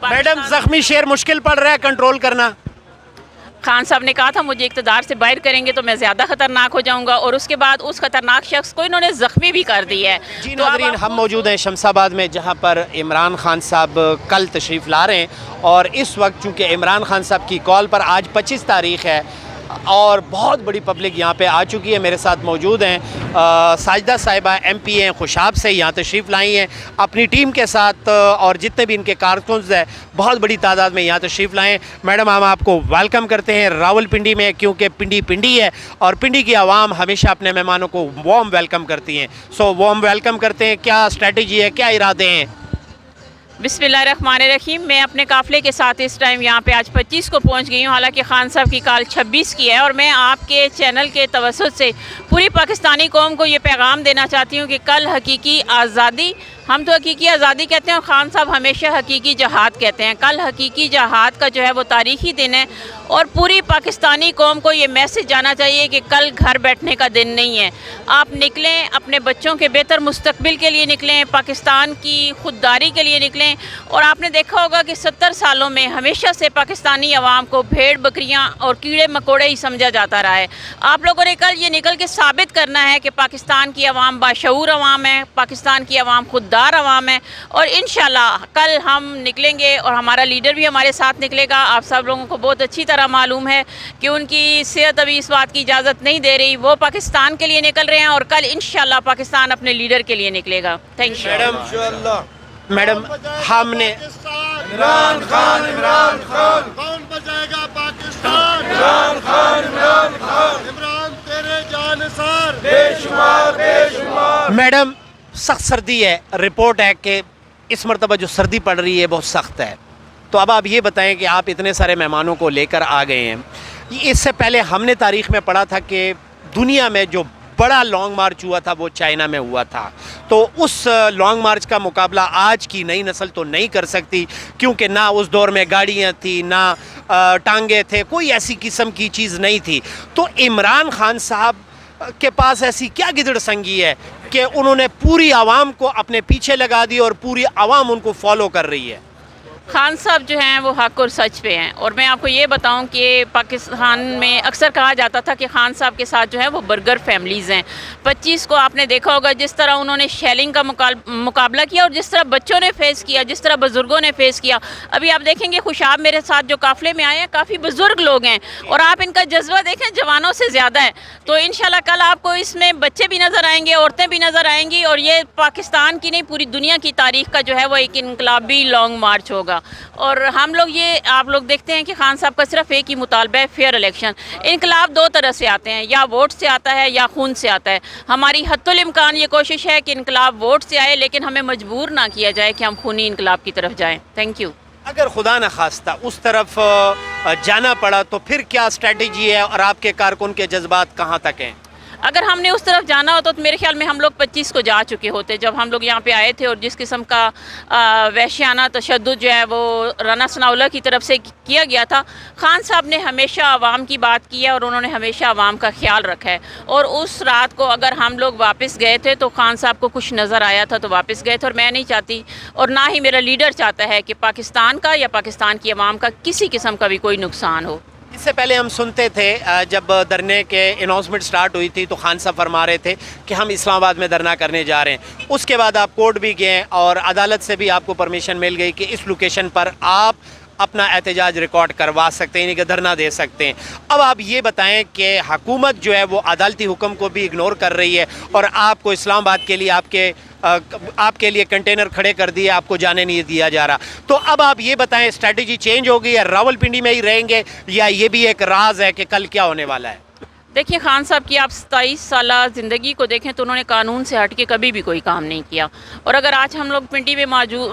Madam जख्मी शेर मुश्किल पड़ रहा है कंट्रोल करना। खान साहब ने कहा था मुझे इक़्तिदार से बाहर करेंगे तो मैं ज़्यादा ख़तरनाक हो जाऊंगा, और उसके बाद उस ख़तरनाक शख्स को इन्होंने ज़ख्मी भी कर दिया है। जी तो नाज़रीन, हम मौजूद हैं शमशाबाद में, जहां पर इमरान खान साहब कल तशरीफ़ ला रहे हैं, और इस वक्त चूँकि इमरान खान साहब की कॉल पर आज 25 तारीख़ है और बहुत बड़ी पब्लिक यहाँ पे आ चुकी है। मेरे साथ मौजूद हैं साजिदा साहिबा, MP हैं, खुशाब से यहाँ तशरीफ़ लाई हैं अपनी टीम के साथ, और जितने भी इनके कारकुन हैं बहुत बड़ी तादाद में यहाँ तशरीफ़ लाए हैं। मैडम, हम आपको वेलकम करते हैं रावलपिंडी में, क्योंकि पिंडी पिंडी है और पिंडी की आवाम हमेशा अपने मेहमानों को वार्म वेलकम करती हैं। सो वार्म वेलकम करते हैं। क्या स्ट्रेटजी है, क्या इरादे हैं? बिस्मिल्लाहिर्रहमानिर्रहीम। मैं अपने काफ़िले के साथ इस टाइम यहाँ पे आज 25 को पहुँच गई हूँ, हालांकि खान साहब की कॉल 26 की है, और मैं आपके चैनल के तवज्जुह से पूरी पाकिस्तानी कौम को ये पैगाम देना चाहती हूँ कि कल हकीकी आज़ादी, हम तो हकीकी आज़ादी कहते हैं और ख़ान साहब हमेशा हकीकी जहाद कहते हैं। कल हकीकी जहाद का जो है वो तारीख़ी दिन है, और पूरी पाकिस्तानी कौम को ये मैसेज जाना चाहिए कि कल घर बैठने का दिन नहीं है। आप निकलें, अपने बच्चों के बेहतर मुस्तकबिल के लिए निकलें, पाकिस्तान की खुददारी के लिए निकलें। और आपने देखा होगा कि 70 सालों में हमेशा से पाकिस्तानी अवाम को भेड़ बकरियां और कीड़े मकोड़े ही समझा जाता रहा है। आप लोगों ने कल ये निकल के साबित करना है कि पाकिस्तान की अवाम बाशऊर अवाम है, पाकिस्तान की अवाम खुददार अवाम है, और इंशाल्लाह कल हम निकलेंगे और हमारा लीडर भी हमारे साथ निकलेगा। आप सब लोगों को बहुत अच्छी तरह मालूम है कि उनकी सेहत अभी इस बात की इजाज़त नहीं दे रही, वो पाकिस्तान के लिए निकल रहे हैं, और कल इंशाल्लाह पाकिस्तान अपने लीडर के लिए निकलेगा। थैंक यू मैडम, हमने इमरान खान कौन बचाएगा पाकिस्तान? इमरान खान इमरान तेरे जानसार बेशुमार। मैडम, सख्त सर्दी है, रिपोर्ट है कि इस मरतबा जो सर्दी पड़ रही है बहुत सख्त है। तो अब आप ये बताएं कि आप इतने सारे मेहमानों को लेकर आ गए हैं। इससे पहले हमने तारीख़ में पढ़ा था कि दुनिया में जो बड़ा लॉन्ग मार्च हुआ था वो चाइना में हुआ था, तो उस लॉन्ग मार्च का मुकाबला आज की नई नस्ल तो नहीं कर सकती, क्योंकि ना उस दौर में गाड़ियाँ थी, ना टांगे थे, कोई ऐसी किस्म की चीज़ नहीं थी। तो इमरान खान साहब के पास ऐसी क्या गिदड़ संगी है कि उन्होंने पूरी आवाम को अपने पीछे लगा दी और पूरी आवाम उनको फॉलो कर रही है? खान साहब जो हैं वो हक और सच पे हैं, और मैं आपको ये बताऊं कि पाकिस्तान में अक्सर कहा जाता था कि खान साहब के साथ जो है वो बर्गर फैमिलीज़ हैं। 25 को आपने देखा होगा जिस तरह उन्होंने शेलिंग का मुकाबला किया, और जिस तरह बच्चों ने फेस किया, जिस तरह बुज़ुर्गों ने फेस किया। अभी आप देखेंगे खुशाब मेरे साथ जो काफ़िले में आए हैं काफ़ी बुज़ुर्ग लोग हैं, और आप इनका जज्बा देखें जवानों से ज़्यादा है। तो इंशाल्लाह कल आपको इसमें बच्चे भी नज़र आएंगे, औरतें भी नज़र आएंगी, और ये पाकिस्तान की नहीं पूरी दुनिया की तारीख़ का जो है वो एक इनकलाबी लॉन्ग मार्च होगा। और हम लोग ये आप लोग देखते हैं कि खान साहब का सिर्फ एक ही मुतालबा है, फेयर इलेक्शन। इनकलाब दो तरह से आते हैं, या वोट से आता है या खून से आता है। हमारी हद्दुल इम्कान ये कोशिश है कि इनकलाब वोट से आए, लेकिन हमें मजबूर ना किया जाए कि हम खूनी इनकलाब की तरफ जाएं। Thank you. अगर खुदा न खास्ता उस तरफ जाना पड़ा तो फिर क्या स्ट्रेटजी है, और आपके कारकुन के जज्बात कहाँ तक हैं? अगर हमने उस तरफ जाना हो तो मेरे ख्याल में हम लोग 25 को जा चुके होते, जब हम लोग यहाँ पे आए थे, और जिस किस्म का वहशियाना तशद्दुद जो है वो राना सनाउल्लाह की तरफ से किया गया था। खान साहब ने हमेशा आवाम की बात की है, और उन्होंने हमेशा आवाम का ख्याल रखा है। और उस रात को अगर हम लोग वापस गए थे तो खान साहब को कुछ नज़र आया था तो वापस गए थे, और मैं नहीं चाहती, और ना ही मेरा लीडर चाहता है कि पाकिस्तान का या पाकिस्तान की आवाम का किसी किस्म का भी कोई नुकसान हो। इससे पहले हम सुनते थे जब धरने के अनाउंसमेंट स्टार्ट हुई थी तो खान साहब फरमा रहे थे कि हम इस्लामाबाद में धरना करने जा रहे हैं। उसके बाद आप कोर्ट भी गए और अदालत से भी आपको परमिशन मिल गई कि इस लोकेशन पर आप अपना एहतजाज रिकॉर्ड करवा सकते हैं, यानी कि धरना दे सकते हैं। अब आप ये बताएं कि हुकूमत जो है वो अदालती हुक्म को भी इग्नोर कर रही है, और आपको इस्लामाबाद के लिए आपके लिए कंटेनर खड़े कर दिए, आपको जाने नहीं दिया जा रहा। तो अब आप ये बताएं, स्ट्रेटजी चेंज होगी या रावलपिंडी में ही रहेंगे, या ये भी एक राज है कि कल क्या होने वाला है? देखिए, खान साहब की आप 27 साल ज़िंदगी को देखें तो उन्होंने कानून से हट के कभी भी कोई काम नहीं किया, और अगर आज हम लोग पिंडी में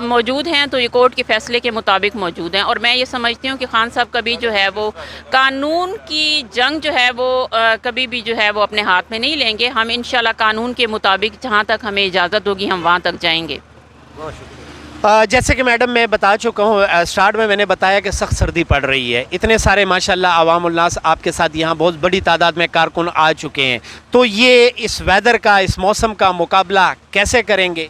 मौजूद हैं तो ये कोर्ट के फ़ैसले के मुताबिक मौजूद हैं। और मैं ये समझती हूँ कि खान साहब कभी जो है वो कानून की जंग जो है वो कभी भी जो है वो अपने हाथ में नहीं लेंगे। हम इंशाल्लाह कानून के मुताबिक जहाँ तक हमें इजाज़त होगी हम वहाँ तक जाएंगे। जैसे कि मैडम मैं बता चुका हूँ, स्टार्ट में मैंने बताया कि सख्त सर्दी पड़ रही है। इतने सारे माशाल्लाह अवामुन्नास आपके साथ यहाँ बहुत बड़ी तादाद में कारकुन आ चुके हैं, तो ये इस वेदर का, इस मौसम का मुकाबला कैसे करेंगे?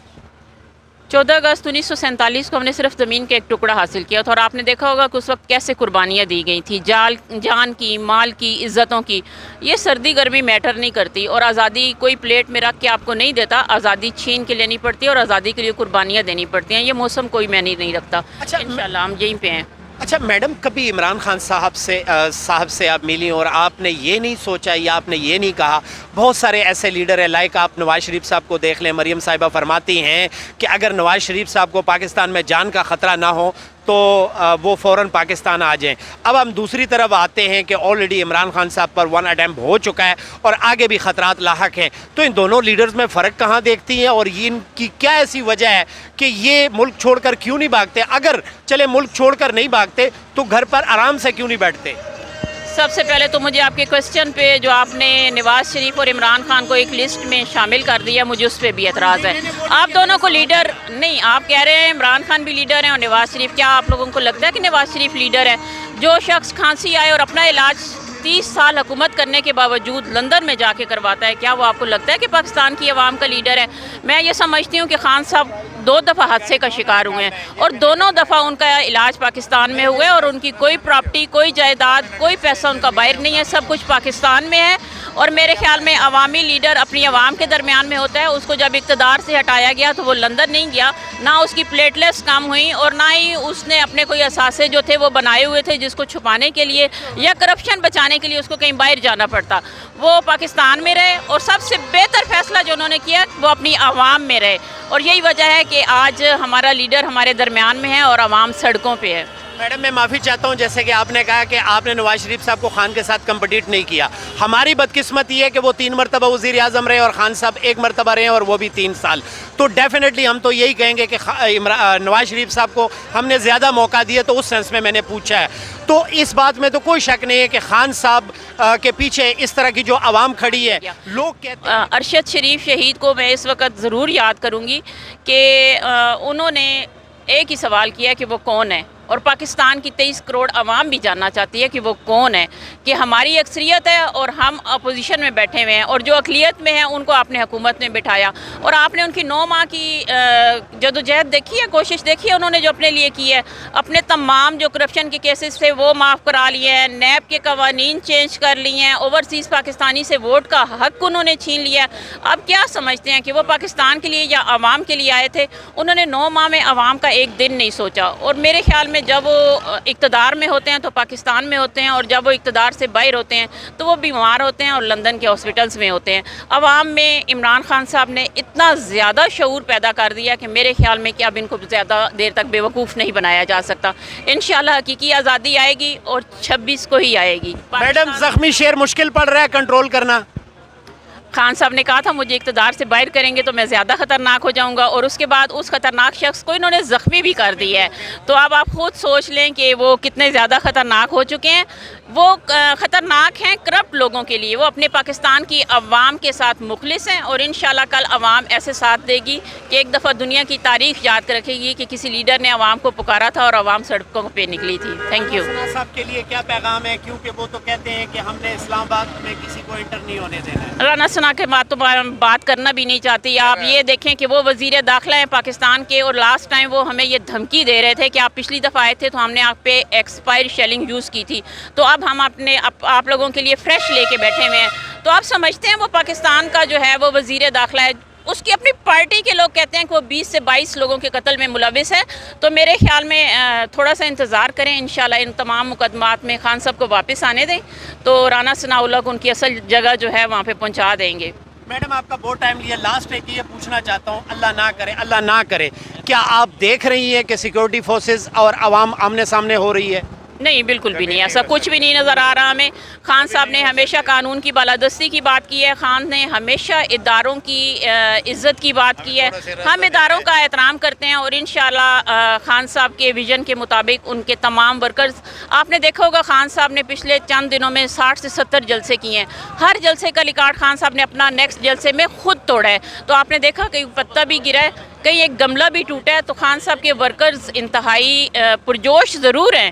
14 अगस्त 1947 को हमने सिर्फ ज़मीन का एक टुकड़ा हासिल किया था, और आपने देखा होगा कि उस वक्त कैसे कुर्बानियाँ दी गई थी, जान की, माल की, इज़्ज़तों की। ये सर्दी गर्मी मैटर नहीं करती, और आज़ादी कोई प्लेट में रख के आपको नहीं देता, आज़ादी छीन के लेनी पड़ती है और आज़ादी के लिए कुर्बानियाँ देनी पड़ती हैं। ये मौसम कोई मायने नहीं रखता। अच्छा, इंशाल्लाह हम यहीं पे हैं। अच्छा मैडम, कभी इमरान खान साहब से आप मिली और आपने ये नहीं सोचा या आपने ये नहीं कहा, बहुत सारे ऐसे लीडर हैं, लाइक आप नवाज शरीफ साहब को देख लें, मरियम साहिबा फरमाती हैं कि अगर नवाज शरीफ साहब को पाकिस्तान में जान का ख़तरा ना हो तो वो फ़ौरन पाकिस्तान आ जाएं। अब हम दूसरी तरफ आते हैं कि ऑलरेडी इमरान खान साहब पर 1 अटैम्प्ट हो चुका है और आगे भी ख़तरात लाहक हैं, तो इन दोनों लीडर्स में फ़र्क कहाँ देखती हैं और ये इनकी क्या ऐसी वजह है कि ये मुल्क छोड़कर क्यों नहीं भागते? अगर चले मुल्क छोड़कर नहीं भागते तो घर पर आराम से क्यों नहीं बैठते? सबसे पहले तो मुझे आपके क्वेश्चन पे जो आपने नवाज शरीफ और इमरान खान को एक लिस्ट में शामिल कर दिया, मुझे उस पर भी एतराज़ है। आप दोनों को लीडर नहीं, आप कह रहे हैं इमरान खान भी लीडर हैं और नवाज शरीफ, क्या आप लोगों को लगता है कि नवाज शरीफ लीडर है? जो शख्स खांसी आए और अपना इलाज 30 साल हुकूमत करने के बावजूद लंदन में जाके करवाता है, क्या वो आपको लगता है कि पाकिस्तान की आवाम का लीडर है? मैं ये समझती हूँ कि खान साहब 2 दफ़ा हादसे का शिकार हुए हैं और दोनों दफ़ा उनका इलाज पाकिस्तान में हुआ है, और उनकी कोई प्रॉपर्टी, कोई जायदाद, कोई पैसा उनका बाहर नहीं है, सब कुछ पाकिस्तान में है। और मेरे ख्याल में अवामी लीडर अपनी आवाम के दरमियान में होता है। उसको जब इक़्तिदार से हटाया गया तो वो लंदन नहीं गया, ना उसकी प्लेटलेट्स कम हुई और ना ही उसने अपने कोई असासे जो थे वो बनाए हुए थे जिसको छुपाने के लिए या करप्शन बचाने के लिए उसको कहीं बाहर जाना पड़ता। वो पाकिस्तान में रहे और सबसे बेहतर फैसला जो उन्होंने किया वो अपनी आवाम में रहे, और यही वजह है कि आज हमारा लीडर हमारे दरमियान में है और आवाम सड़कों पे है। मैडम मैं माफ़ी चाहता हूं, जैसे कि आपने कहा कि आपने नवाज शरीफ साहब को खान के साथ कम्पीट नहीं किया। हमारी बदकिस्मती है कि वो 3 मरतबा वज़ीर आज़म रहे और खान साहब 1 मरतबा रहे और वो भी 3 साल। तो डेफिनेटली हम तो यही कहेंगे कि नवाज शरीफ साहब को हमने ज़्यादा मौका दिया, तो उस सेंस में मैंने पूछा है। तो इस बात में तो कोई शक नहीं है कि खान साहब के पीछे इस तरह की जो आवाम खड़ी है, लोग कहते हैं। अरशद शरीफ शहीद को मैं इस वक्त ज़रूर याद करूँगी कि उन्होंने एक ही सवाल किया कि वो कौन है, और पाकिस्तान की 23 करोड़ आवाम भी जानना चाहती है कि वो कौन है, कि हमारी अक्सरियत है और हम अपोजिशन में बैठे हुए हैं, और जो अक़लियत में है उनको आपने हुकूमत में बिठाया और आपने उनकी 9 माह की जदोजहद देखी है, कोशिश देखी है उन्होंने जो अपने लिए की है। अपने तमाम जो करप्शन के केसेस थे वो माफ़ करा लिए हैं, नैब के कवानीन चेंज कर लिए हैं, ओवरसीज़ पाकिस्तानी से वोट का हक उन्होंने छीन लिया। अब क्या समझते हैं कि वो पाकिस्तान के लिए या आवाम के लिए आए थे? उन्होंने 9 माह में आवाम का एक दिन नहीं सोचा, और मेरे ख्याल में जब वो इक़्तिदार में होते हैं तो पाकिस्तान में होते हैं, और जब वो इक़्तिदार से बाहर होते हैं तो वो बीमार होते हैं और लंदन के हॉस्पिटल्स में होते हैं। अवाम में इमरान खान साहब ने इतना ज़्यादा शऊर पैदा कर दिया कि मेरे ख्याल में कि अब इनको ज़्यादा देर तक बेवकूफ़ नहीं बनाया जा सकता। इंशाल्लाह हकीकी आज़ादी आएगी और 26 को ही आएगी। मैडम ज़ख्मी शेर मुश्किल पड़ रहा है कंट्रोल करना। खान साहब ने कहा था मुझे इक़्तिदार से बाहर करेंगे तो मैं ज़्यादा ख़तरनाक हो जाऊंगा, और उसके बाद उस ख़तरनाक शख्स को इन्होंने ज़ख्मी भी कर दिया है। तो अब आप ख़ुद सोच लें कि वो कितने ज़्यादा ख़तरनाक हो चुके हैं। वो ख़तरनाक हैं करप्ट लोगों के लिए। वो अपने पाकिस्तान की अवाम के साथ मुखलिस हैं, और इंशाल्लाह कल अवाम ऐसे साथ देगी कि एक दफ़ा दुनिया की तारीख़ याद रखेगी कि किसी लीडर ने अवाम को पुकारा था और अवाम सड़कों पर निकली थी। Thank you. साहब के लिए क्या पैगाम है, क्योंकि वो तो कहते हैं कि हमने इस्लामाबाद में किसी को इंटर नहीं होने देना है। राना सना के बाद तो बात करना भी नहीं चाहती। आप ये देखें कि वो वज़ीर दाखिला हैं पाकिस्तान के, और लास्ट टाइम वो हमें ये धमकी दे रहे थे कि आप पिछली दफ़ा आए थे तो हमने आप पे एक्सपायर शेलिंग यूज़ की थी, तो अब हम अपने आप लोगों के लिए फ्रेश लेके बैठे हुए हैं। तो आप समझते हैं वो पाकिस्तान का जो है वो वज़ीर दाखिला है, उसकी अपनी पार्टी के लोग कहते हैं कि वो 20 से 22 लोगों के कत्ल में मुलविस है। तो मेरे ख्याल में थोड़ा सा इंतज़ार करें, इंशाल्लाह इन तमाम मुकदमात में खान साहब को वापस आने दें तो राना सनाउल्लाह को उनकी असल जगह जो है वहाँ पे पहुँचा देंगे। मैडम आपका बहुत टाइम लिया, लास्ट एक ये पूछना चाहता हूँ, अल्लाह ना करे, क्या आप देख रही हैं कि सिक्योरिटी फोर्सेस और आवाम आमने सामने हो रही है? नहीं, बिल्कुल भी नहीं, ऐसा कुछ भी नहीं नज़र आ रहा हमें। खान साहब ने हमेशा कानून की बालादस्ती की बात की है, खान ने हमेशा इदारों की इज़्ज़त की बात की है। हम इदारों का एहतराम करते हैं और इंशाल्लाह खान साहब के विज़न के मुताबिक उनके तमाम वर्कर्स, आपने देखा होगा खान साहब ने पिछले चंद दिनों में 60 से 70 जलसे किए हैं। हर जलसे का रिकॉर्ड खान साहब ने अपना नेक्स्ट जलसे में खुद तोड़ा है। तो आपने देखा कि पत्ता भी गिरा है, कहीं एक गमला भी टूटा है। तो खान साहब के वर्कर्स इंतहाई पुरजोश ज़रूर हैं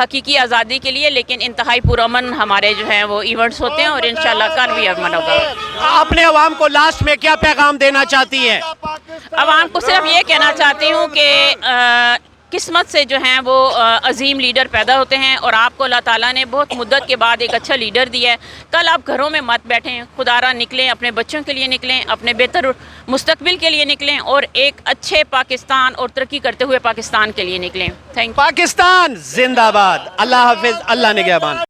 हकीकी आज़ादी के लिए, लेकिन इंतहाई पुरअमन हमारे जो हैं वो इवेंट्स होते हैं और इंशाल्लाह कल भी अमन होगा। अपने अवाम को लास्ट में क्या पैगाम देना चाहती हैं? अवाम को सिर्फ ये कहना चाहती हूँ कि किस्मत से जो हैं वो अजीम लीडर पैदा होते हैं और आपको अल्लाह ताला ने बहुत मुद्दत के बाद एक अच्छा लीडर दिया है। कल आप घरों में मत बैठें, खुदारा निकलें, अपने बच्चों के लिए निकलें, अपने बेहतर मुस्तकबिल के लिए निकलें और एक अच्छे पाकिस्तान और तरक्की करते हुए पाकिस्तान के लिए निकलें। Thank you. पाकिस्तान जिंदाबाद। अल्लाह हाफिज, अल्लाह निगहबान।